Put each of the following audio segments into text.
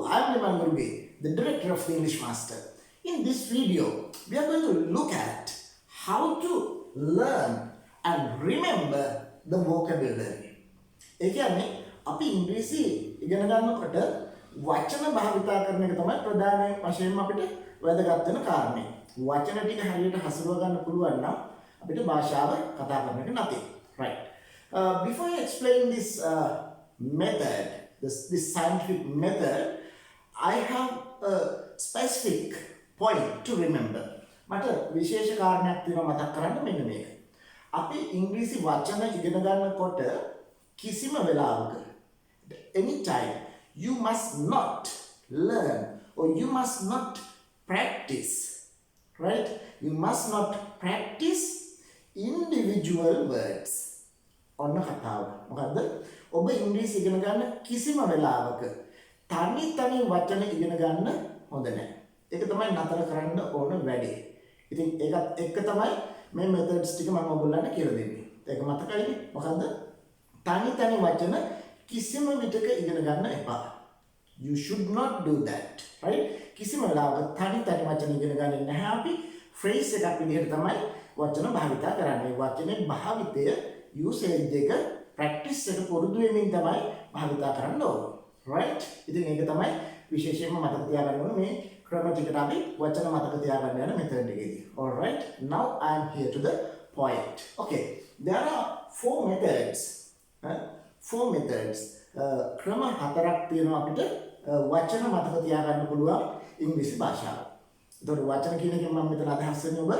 I'm Nimal Guruge, the director of the English Master. In this video, we are going to look at how to learn and remember the vocabulary. ඒ කියන්නේ අපි ඉංග්‍රීසි ඉගෙන ගන්නකොට වචන භාවිතා කරන එක තමයි ප්‍රධාන වශයෙන්ම අපිට වැදගත් වෙන කාරණේ. වචන ටික හරියට හසුරව ගන්න පුළුවන් නම් අපිට භාෂාව කතා කරන එක නැති. Right. Before I explain this method, this scientific method, I have a specific point to remember. මට විශේෂ කාරණයක් තියෙනවා මතක් කරන්න මෙන්න මේක. අපි ඉංග්‍රීසි වචන ඉගෙන ගන්නකොට කිසිම වෙලාවක anytime you must not learn or you must not practice, right? You must not practice individual words. ඔන්න කතාව. මොකද්ද? ඔබ ඉංග්‍රීසි ඉගෙන ගන්න කිසිම වෙලාවක තනි වචන ඉගෙන ගන්න හොඳ නැහැ. ඒක තමයි නතර කරන්න ඕන වැඩේ. ඉතින් ඒකත් එක්ක තමයි මේ methods ටික මම ඔයගොල්ලන්ට කියලා දෙන්නේ. ඒක මතකයිනේ? මොකද්ද? තනි වචන කිසිම විටක ඉගෙන ගන්න එපා. You should not do that, right? කිසිම වෙලාවක තනි වචන ඉගෙන ගන්නේ නැහැ අපි. phrase එකක් විදිහට තමයි වචන භාවිතා කරන්නේ. වචනේ භාවිතය usage එක practice එක පුරුදු වෙමින් තමයි භාවිතා කරන්න ඕන. right? ඉතින් ඒක තමයි විශේෂයෙන්ම මතක තියාගන්න ඕන මේ ක්‍රම ටිකට අපි වචන මතක තියාගන්න යන method එකේදී. all right? Now I am here to the point. Okay. There are four methods. Four methods. ක්‍රම හතරක් තියෙනවා අපිට වචන මතක තියාගන්න පුළුවන් ඉංග්‍රීසි භාෂාව. ඒතකොට වචන කියන එකෙන් මම මෙතන අදහස් වෙන්නේ ඔබ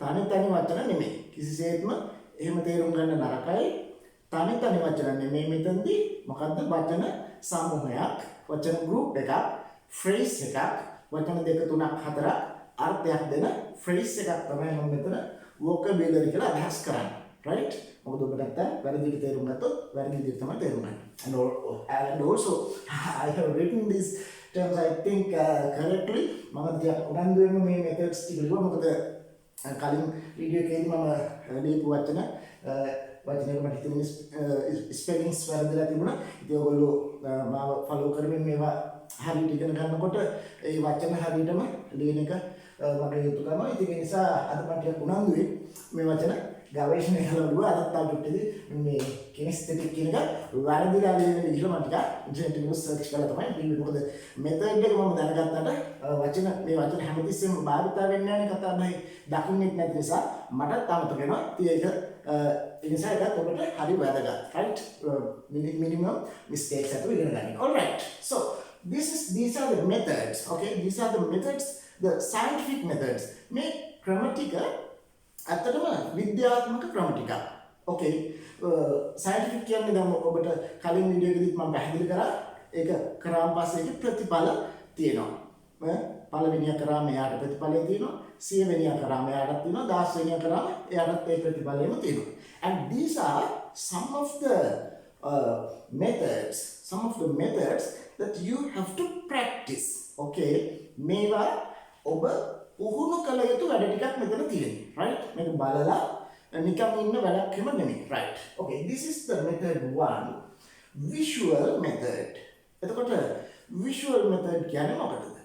තනි වචන නෙමෙයි. කිසිසේත්ම එහෙම තේරුම් ගන්න නරකයි. තනි වචන නෙමෙයි මෙතනදී මොකද්ද වචන සමූහයක්, වචන group එකක්, phrase එකක්, වචන දෙක තුනක් හතරක් අර්ථයක් දෙන phrase එකක් තමයි මම මෙතන vocabulary කියලා අදහස් කරන්නේ. right? මොකද ඔබ නැත්තම් වැරදි විදිහට තේරුම් ගත්තොත් වැරදි විදිහට තමයි තේරුම් ගන්න. And also I have written these terms I think correctly. මම ටිකක් උනන්දු වෙමු මේ methods ටික ලියුවා. මොකද කලින් වීඩියෝ එකේදී මම ලියපු වචනයක මට හිතෙන ස්පෙලිංස් වැරදිලා තිබුණා. ඉතින් ඔයගොල්ලෝ මාව ෆලෝ කරමින් මේවා හරියට ඉගෙන ගන්නකොට ඒ වචන හරියටම ලියන එක මගේ යුතුකම. ඉතින් ඒ නිසා අද මම ටිකක් උනන්දුයි මේ වචන ගවේෂණය කරලා අදත් තාපෙටදී මේ kinesthetic කියන එක වැරදිලා ලියන විදිහ මම ටිකක් ඉන්ටර්නෙට් එකේ සර්ච් කරලා තමයි ලියන්නේ. මොකද මෙතඩ් එක මම දැනගත්තට මේ වචන හැමතිස්සෙම භාවිත වෙන්නේ නැහැ කතා බහයි දකින්නෙත් නැති නිසා මටත් අමතක වෙනවා. ඉතින් ඒක ඒ නිසා ඒකත් ඔබට හරි වැදගත්. right? minimum mistakes අතු ඉගෙන ගන්න. all right. So these are the methods. Okay? These are the methods, the scientific methods. මේ ක්‍රම ටික ඇත්තටම විද්‍යාත්මක ක්‍රම ටිකක්. ඕකේ. සයන්ටිෆික් කියන්නේ දැන් ඔබට කලින් වීඩියෝ එකෙදිත් මම පැහැදිලි කරා. ඒක කරාන් පස්සේ ඒක ප්‍රතිඵල තියෙනවා. පළවෙනිය කරාම එයාට ප්‍රතිඵලය තියෙනවා. 100 වෙනිය කරාම එයාට තියෙනවා. 10 වෙනිය කරාම එයාට ඒ ප්‍රතිඵලයම තියෙනවා. And these are some of the methods that you have to practice. Okay? මේවා ඔබ පුහුණු කළ යුතු වැඩ ටිකක් මෙතන තියෙනවා. right? මේක බලලා නිකම් ඉන්න වැඩක් එහෙම නෙමෙයි. right? okay, this is the method 1, visual method. එතකොට visual method කියන්නේ මොකටද?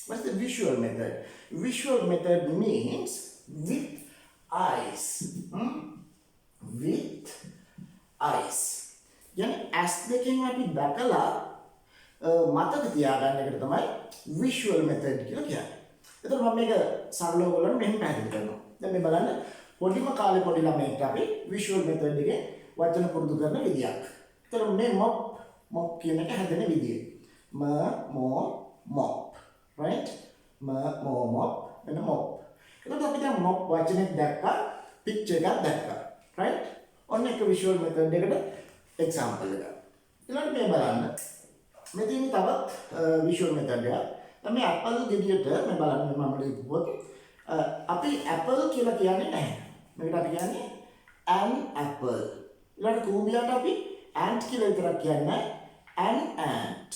what's the visual method? Visual method means with eyes. with eyes. කියන්නේ ඇස් දෙකෙන් අපි දැකලා මතක තියාගන්න එකට තමයි visual method කියලා කියන්නේ. එතකොට මම මේක සරලව ඔයගොල්ලන්ට මෙහෙම පැහැදිලි කරනවා. දැන් මේ බලන්න පොඩිම කාලේ පොඩි ළමයෙක්ට අපි visual method එකේ වචන පුරුදු කරන විදියක්. එතකොට මේ mop කියන එක හැදෙන විදිය. mop. right? mop and mop. එතකොට අපි දැන් mop වචනේ දැක්කා, picture එකක් දැක්කා. right? ඔන්න එක visual method එකට example එකක්. ඊළඟට මේ බලන්න. මේ තියෙන තවත් visual method එකක්. දැන් මේ apple ගෙඩියට මේ බලන්න මම ලියපුවොත් අපි apple කියලා කියන්නේ නැහැ. මේකට අපි කියන්නේ an apple. ඊළඟට කූඹියට අපි ant කියලා විතරක් කියන්නේ an ant.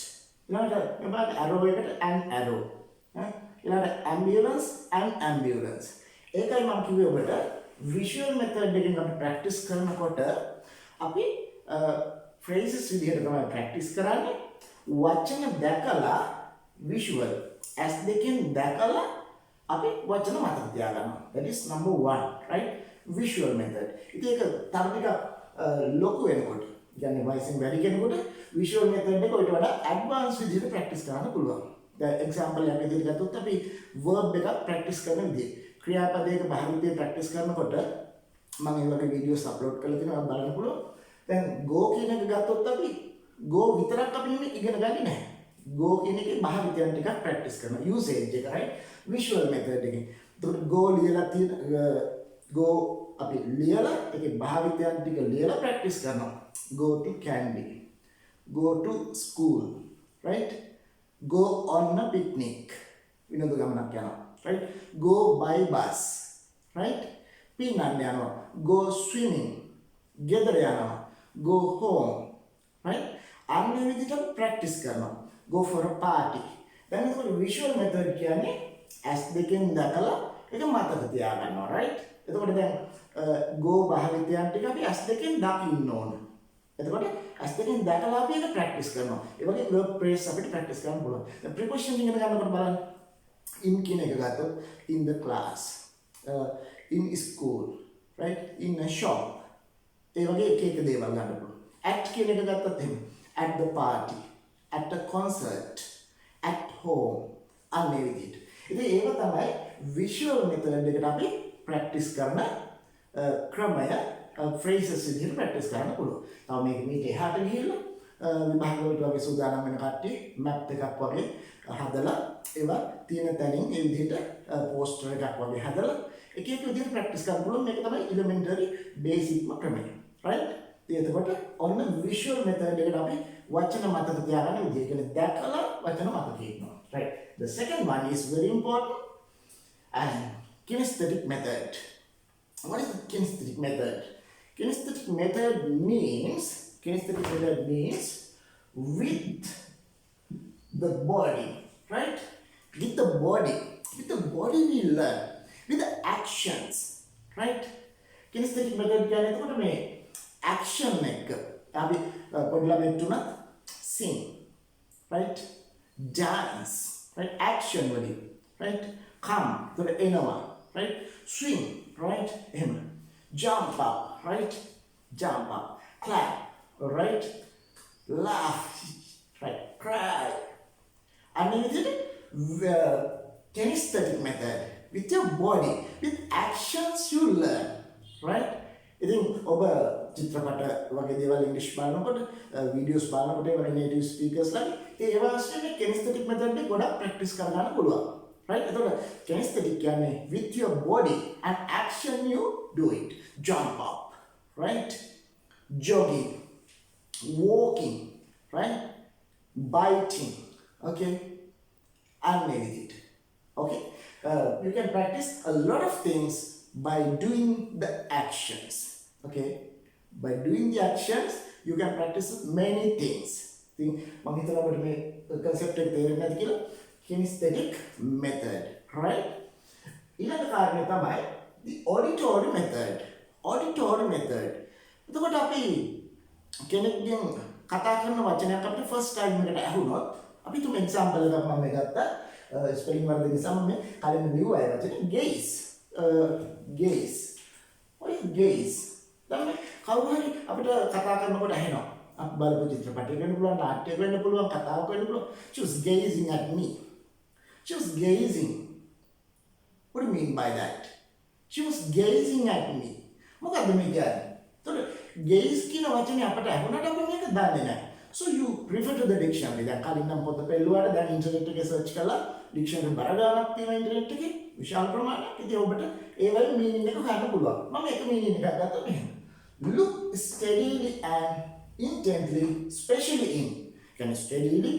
ඊළඟට මේ බලන්න arrow එකට an arrow. ඊළඟට ambulance an ambulance. ඒකයි මම කිව්වේ ඔබට visual method එකෙන් අපි practice කරනකොට අපි phrases විදිහට තමයි practice කරන්නේ. වචන දැකලා visual as they can දැකලා අපි වචන මතක තියාගන්නවා. That is number 1, right? Visual method. ඉතින් ඒක තව ටිකක් ලොකු වෙනකොට කියන්නේ වයසින් වැඩි කෙනෙකුට visual method එක ඊට වඩා advanced විදිහට practice කරන්න පුළුවන්. දැන් example එකක් විදිහට ගත්තොත් අපි verb එකක් practice කරන විදිහ. ක්‍රියාපදයක භාවිතය practice කරනකොට මම ඒ වගේ videos upload කරලා තියෙනවා බලන්න පුළුවන්. දැන් go කියන එක ගත්තොත් අපි go විතරක් අපි ඉගෙන ගන්නේ නැහැ. go කියන එකේ භාවිතයන් ටිකක් practice කරනවා. usage එක right? visual method එකේ. එතකොට go ලියලා තියෙන go අපි ලියලා ඒකේ භාවිතයන් ටික ලියලා practice කරනවා. go to candy, go to school, right? go on a picnic, විනෝද ගමනක් යනවා, right? go by bus, right? පින්නන්න යනවා, go swimming, ගෙදර යනවා, go home, right? අන්න ඒ විදිහට practice කරනවා. go for a party. දැන් ඒක visual method කියන්නේ as දෙකෙන් දැකලා ඒක මතක තියාගන්නවා, right? එතකොට දැන් go භාවිතයන් ටික අපි as දෙකෙන් දකින්න ඕන. එතකොට as දෙකෙන් දැකලා අපි ඒක practice කරනවා. ඒ වගේ verb phrase අපිට practice කරන්න පුළුවන්. දැන් preposition ඉගෙන ගන්නකොට බලන්න. in කියන එක ගත්තොත් in the class, in school, right? in a shop. ඒ වගේ එක එක දේවල් ගන්න පුළුවන්. at කියන එක ගත්තත් එහෙම. at the party, at a concert, at home. අන්න ඒ විදිහට. ඉතින් ඒක තමයි visual method එකට අපි practice කරන ක්‍රමය phrases විදිහට practice කරන්න පුළුවන්. තව මේක මීට එහාට ගිහිල්ලා විභාග වලට වගේ සූදානම් වෙන කට්ටිය map එකක් වගේ හදලා ඒවා තියෙන තැනින් ඒ විදිහට poster එකක් වගේ හදලා එක එක විදිහට practice කරන්න පුළුවන්. මේක තමයි elementary basic ක්‍රමය. right? ඉතින් එතකොට ඔන්න visual method එකට අපි වචන මතක තියාගන්න විදිහ. ඒ කියන්නේ දැකලා වචන මතක තියෙනවා. right? The second one is very important and kinesthetic method. What is the kinesthetic method? Kinesthetic method means with the body, right? With the body we learn. With the actions, right? Kinesthetic method කියන්නේ එතකොට මේ action එක අපි පොඩි ළමෙක් තුනක් sing, right? dance, right? action වලින්, right? come එතකොට එනවා, right? swing, right? එහෙම jump up, right? jump up, clap, right? laugh, right? cry. And then kinesthetic method with your body, with actions you learn, right? ඉතින් ඔබ චිත්‍රපට වගේ දේවල් ඉංග්‍රීසි බලනකොට වීඩියෝස් බලනකොට ඒ වගේ native speakers ලා ඒ වාස්තේ kinesthetic method එක ගොඩක් practice කරගන්න පුළුවන්. right? එතකොට kinesthetic කියන්නේ with your body and action you do it. Jump up, right? jogging, walking, right? biting, okay? and meditate. Okay? You can practice a lot of things by doing the actions. Okay? By doing the actions, you can practice many things. Think, මම හිතනවා ඔබට මේ concept එක තේරෙන්නේ නැති කියලා. Kinesthetic method, right? ඊළඟ කාරණය තමයි the auditory method. Auditory method. එතකොට අපි කෙනෙක්ගෙන් කතා කරන වචනයක් අපිට first time එකට ඇහුනොත් අපි තුම example එකක් මම ගත්තා. ස්පෙලිං වර්ධ නිසා මම කලින් ලියුවා ඒ වචනේ gaze. gaze. What is gaze? දැන් කවුරු හරි අපිට කතා කරනකොට ඇහෙනවා. අපි බලපු චිත්‍රපටයක වෙන්න පුළුවන්, නාට්‍යයක වෙන්න පුළුවන්, කතාවක වෙන්න පුළුවන්. She was gazing at me. She was gazing. What do you mean by that? She was gazing at me. මොකක්ද මේ කියන්නේ? එතකොට gaze කියන වචනේ අපට ඇහුණාට අපි මේක දන්නේ නැහැ. So you refer to the dictionary. දැන් කලින් නම් පොත පෙළුවාට දැන් ඉන්ටර්නෙට් එකේ සර්ච් කරලා dictionary බර ගානක් තියෙනවා ඉන්ටර්නෙට් එකේ විශාල ප්‍රමාණයක්. ඉතින් ඔබට ඒ වගේ meaning එක ගන්න පුළුවන්. මම එක meaning එකක් ගත්තා මෙහෙම. Look steadily and intently, especially in. කියන්නේ steadily,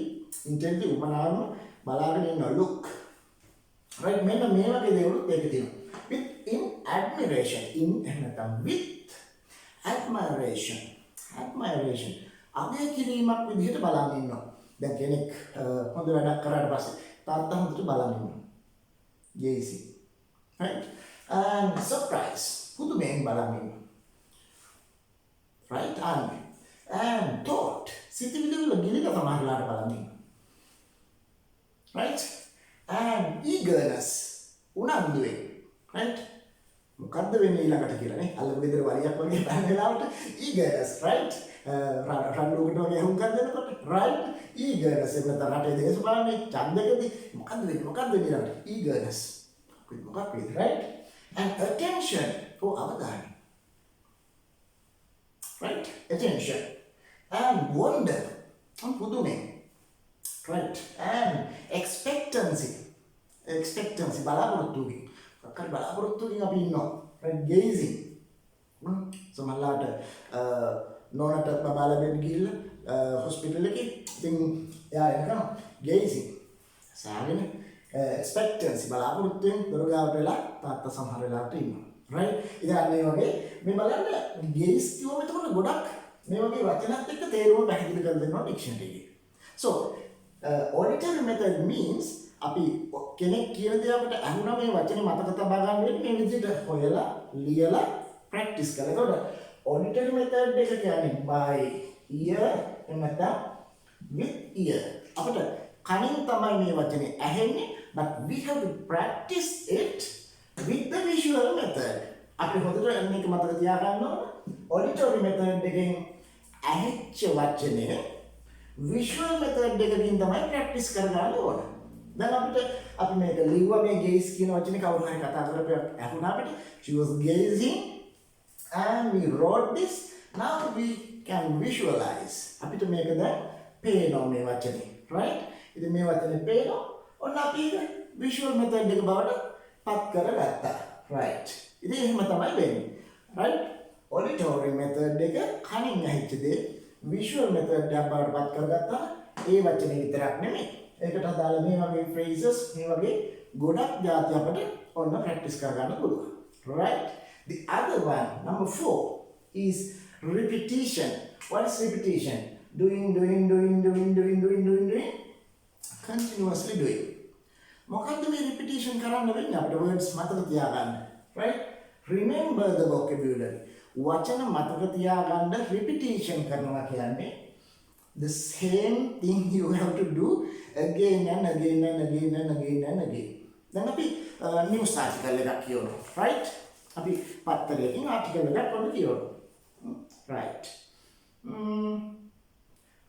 intently උපනාම බලාගෙන ඉන්නවා. look. right? මෙන්න මේ වගේ දේවලුත් ඒකේ තියෙනවා. with in admiration. in එහෙම නැත්නම් with admiration. admiration. අගය කිරීමක් විදිහට බලන් ඉන්නවා. දැන් කෙනෙක් හොඳ වැඩක් කරාට පස්සේ තාත්තා හොඳට බලන් ඉන්නවා. gazing. right? and surprise. පුදුමයෙන් බලන් ඉන්නවා. right? and thought. සිතිවිලි වල ගිලිලා සමහරලාට බලන් ඉන්නවා. right? And eagerness, උනන්දුවෙන්, right? මොකද්ද වෙන්නේ ඊළඟට කියලා නේ? අල්ලපු ගෙදර වලියක් වගේ බලන වෙලාවට eagerness, right? රණ්ඩුවකට වගේ හුඟක් දෙනකොට, right? eagerness එක නැත්නම් රටේ දේශපාලනේ ඡන්දකදී මොකද්ද වෙන්නේ ඊළඟට? eagerness. මොකක්ද වෙන්නේ, right? And attention, අවධානය. Right? Attention. And wonder, පුදුමය. Right? And expectancy. බලාපොරොත්තුකින්. කක්කරි බලාපොරොත්තුකින් අපි ඉන්නවා. Right? Gazing. සමහරවිට නෝනට බබාලා දෙන්න ගිහිල්ලා හොස්පිටල් එකේ ඉතින් එයා එනවා gazing. සාගෙන expectancy බලාපොරොත්තුෙන් දොරගාවට වෙලා තාත්තා සමහර වෙලාවට ඉන්නවා. right? ඉතින් අන්න ඒ වගේ මේ බලන්න gaze කියවම එතකොට ගොඩක් මේ වගේ වචනත් එක්ක තේරුම පැහැදිලි කරලා දෙනවා ඩික්ෂනරි එකේ. So auditory method means අපි කෙනෙක් කියන දේ අපිට අහුණා මේ වචනේ මතක තබා ගන්න වෙන්නේ මේ විදිහට හොයලා ලියලා ප්‍රැක්ටිස් කරලා. එතකොට auditory method එක කියන්නේ by ear එන්නත with ear. අපිට කනින් තමයි මේ වචනේ ඇහෙන්නේ, but we have to practice it with the visual method. අපි හොඳට මේක මතක තියාගන්න ඕන. auditory method එකෙන් ඇහිච්ච වචනේ visual method එකකින් තමයි practice කරගන්න ඕන. දැන් අපි මේක ලිව්වා මේ gaze කියන වචනේ කවුරු හරි කතා කරපුවා ඇහුණා අපිට. She was gazing and we wrote this. Now we can visualize. අපිට මේක දැන් පේනවා මේ වචනේ. right? ඉතින් මේ වචනේ පේනවා. ඔන්න අපි ඒක visual method එක බවට පත් කරගත්තා. right? ඉතින් එහෙම තමයි වෙන්නේ. right? auditory method එක කනින් ඇහිච්ච දේ visual method එක බවට පත් කරගත්තා. ඒ වචනේ විතරක් නෙමෙයි. ඒකට අදාළ මේ වගේ phrases මේ වගේ ගොඩක් જાති අපිට ඔන්න practice කරගන්න පුළුවන්. right? The other one, number 4, is repetition. What is repetition? Doing. Continuously doing. මොකක්ද මේ repetition කරන්න වෙන්නේ? අපිට words මතක තියාගන්න. right? Remember the vocabulary. වචන මතක තියාගන්න repetition කරනවා කියන්නේ the same thing you have to do again and again. දැන් අපි news article එකක් කියවනවා. right? අපි පත්තරයකින් ආටිකල් එකක් වගේ කියවනවා. right?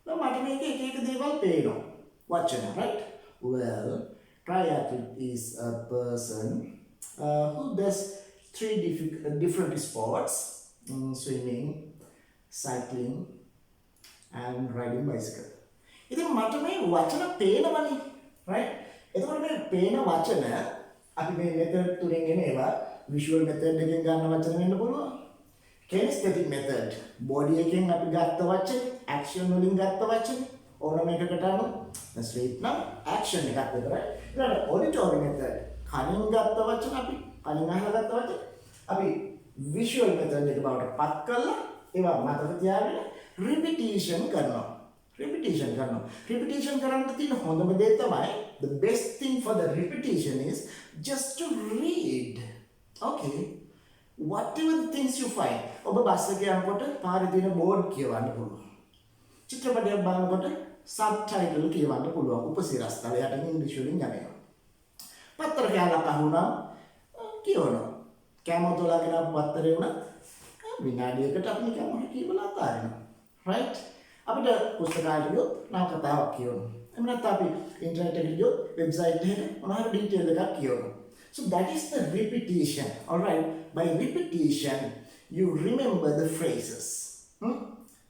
දැන් මට මේක එක දේවල් පේනවා. වචන, right? Well, triathlete is a person who does 3 different sports, swimming, cycling, and riding bicycle. ඉතින් මට මේ වචන පේනවනේ, right? එතකොට මේ පේන වචන අපි මේ method තුනෙන් එන ඒවා visual method එකෙන් ගන්න වචන වෙන්න පුළුවන්. Kinesthetic method body එකෙන් අපි ගත්ත වචන, action වලින් ගත්ත වචන ඕනම එකකට අනුව straight නම් action එකක් විතරයි. ඊළඟ auditory method කනින් ගත්ත වචන අපි කනින් අහලා ගත්ත වචන අපි visual method එක බවට පත් කරලා ඒවා මතක තියාගෙන repetition කරනවා. repetition කරන්න තියෙන හොඳම දේ තමයි the best thing for the repetition is just to read. okay, whatever the things you find. ඔබ බස් එකේ යනකොට පාරේ තියෙන බෝඩ් කියවන්න පුළුවන්. චිත්‍රපටයක් බලනකොට subtitle කියවන්න පුළුවන්. උපසිරස් තලයට ඉංග්‍රීසි වලින් යනවා. පත්තර කෑල්ලක් අහුණා කියවනවා. කැමොතලාගෙන පත්තරේ වුණා විනාඩියකට අපි නිකන් කියවලා අතාරිනවා. right? අපිට පුස්තකාලයට ගියොත් නව කතාවක් කියවනවා. එහෙම නැත්නම් අපි ඉන්ටර්නෙට් එකට ගියොත් වෙබ්සයිට් එකේ මොනවා හරි ඩීටේල් එකක් කියවනවා. So that is the repetition. All right? By repetition, you remember the phrases.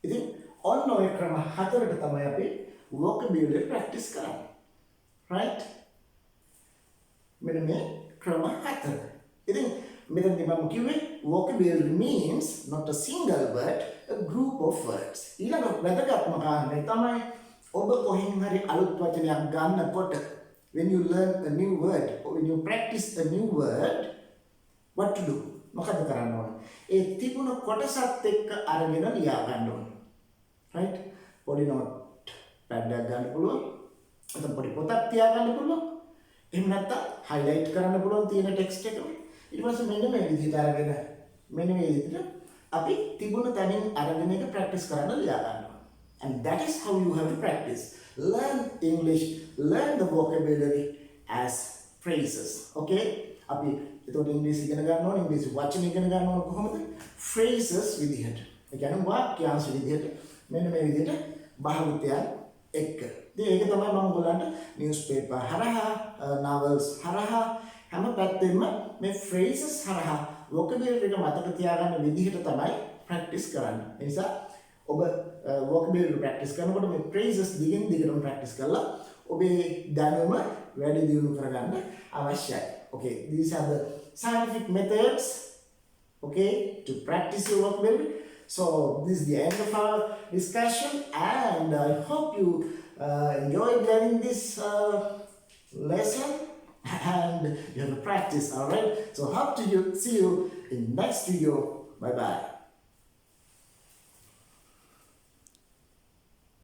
ඉතින් ඔන්න ඔය ක්‍රම 4ට තමයි අපි vocabulary practice කරන්නේ. right? මෙන්න මේ ක්‍රම 4. ඉතින් මෙතනදී මම කිව්වේ vocabulary means not a single word, a group of words. ඊළඟ වැදගත්ම කාරණේ තමයි ඔබ කොහෙන් හරි අලුත් වචනයක් ගන්නකොට when you learn a new word or when you practice a new word, what to do? මොකද කරන්න ඕන? ඒ තිබුණ කොටසත් එක්ක අරගෙන ලියා ගන්න ඕන. right? පොඩි note pad එකක් ගන්න පුළුවන්. නැත්නම් පොඩි පොතක් තියා ගන්න පුළුවන්. එහෙම නැත්නම් highlight කරන්න පුළුවන් තියෙන text එක. ඊට පස්සේ මෙන්න මේ විදිහට අරගෙන මෙන්න මේ විදිහට අපි තිබුණ තැනින් අරගෙන එක practice කරන්න ලියා ගන්නවා. And that is how you have to practice. learn English, learn the vocabulary as phrases. Okay? අපි එතකොට ඉංග්‍රීසි ඉගෙන ගන්න ඕනේ, ඉංග්‍රීසි වචන ඉගෙන ගන්න ඕනේ කොහොමද? phrases විදිහට. ඒ කියන්නේ වාක්‍යාංශ විදිහට මෙන්න මේ විදිහට භාවිතයන් එක්ක. ඉතින් ඒක තමයි මම ඔයගලන්ට newspaper හරහා, novels හරහා හැම පැත්තෙම මේ phrases හරහා vocabulary එක මතක තියාගන්න විදිහට තමයි practice කරන්නේ. ඒ නිසා ඔබ vocabulary practice කරනකොට මේ phrases දිගින් දිගටම practice කරලා ඔබේ දැනුම වැඩි දියුණු කරගන්න අවශ්‍යයි. Okay, these are the scientific methods, okay, to practice your vocabulary. So this is the end of our discussion, and I hope you enjoyed learning this lesson, and you have a practice. All right. So hope to see you in next video. Bye bye.